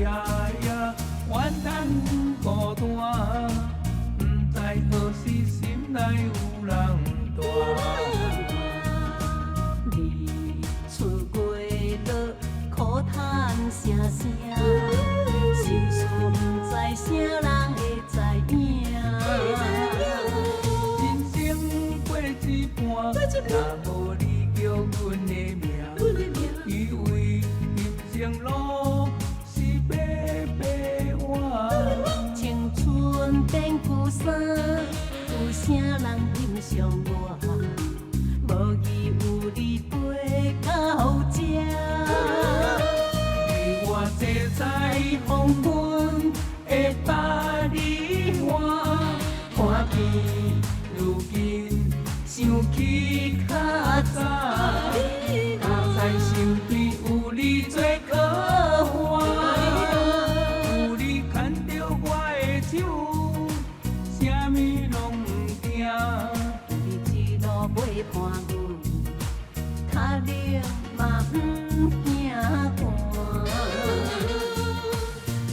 呀，怨叹孤单，不知何时心内有人带。你出过落，苦叹声声，心事不知啥人会知影。人生过一半，若无你叫阮的名，以为人生路是白白换。青春变旧衫，有啥人欣赏我？无义有你陪到这。你我坐在黄昏的百里花，看见如今想起较早，哪知身边有你做可花，有你牵着我的手，啥物拢不惊。你一路陪伴阮，脚冷嘛不惊寒。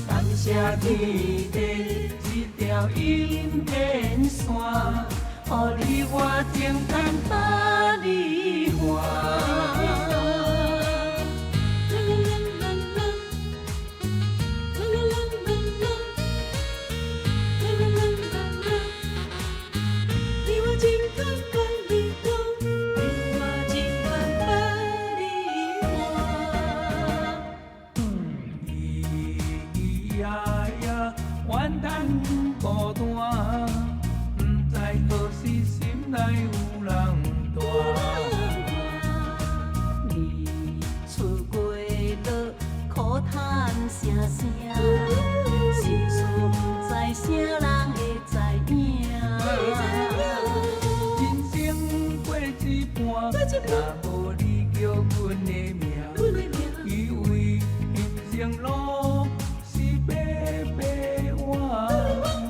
感谢天地一条阴天线，予你我情牵百里花。你我情牵百里花，你我情牵百里花。咿呀呀，怨叹孤单，不知何时心内有人带。你出过落，苦叹声声，心事不知啥人会知影。人生过一半，若无你叫阮的名，以为人生路是白白换。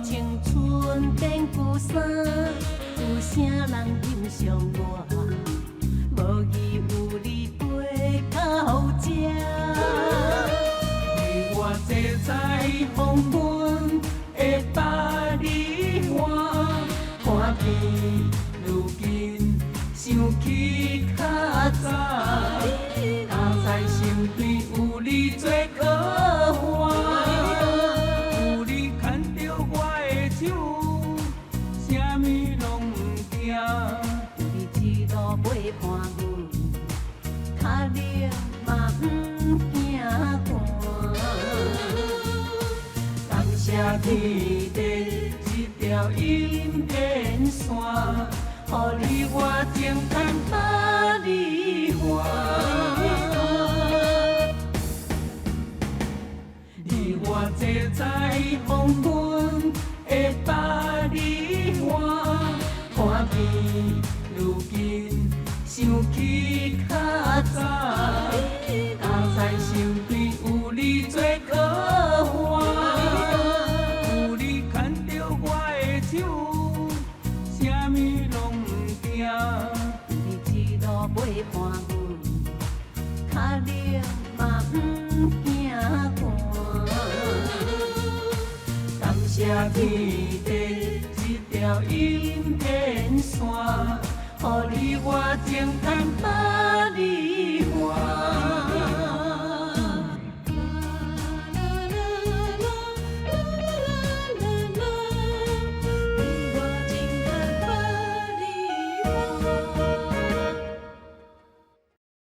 青春变旧衫，有啥人欣赏我？无义有你陪到这。你我坐在黄昏的百里花，看见如今想起较早，哪知身边有你做可花，有你牵着我的手，啥物拢不惊。你一路陪伴阮，脚冷嘛不惊寒。感谢天地一条阴天线，予你我情牵百里花。你我坐在黄昏的百里花，看见如今想起较早，哪知身边有你做可花，有你牵着我的手，啥物拢不惊。你一路陪伴阮，脚冷嘛不惊寒。感谢天地一条阴天线，予你我情牵百里花。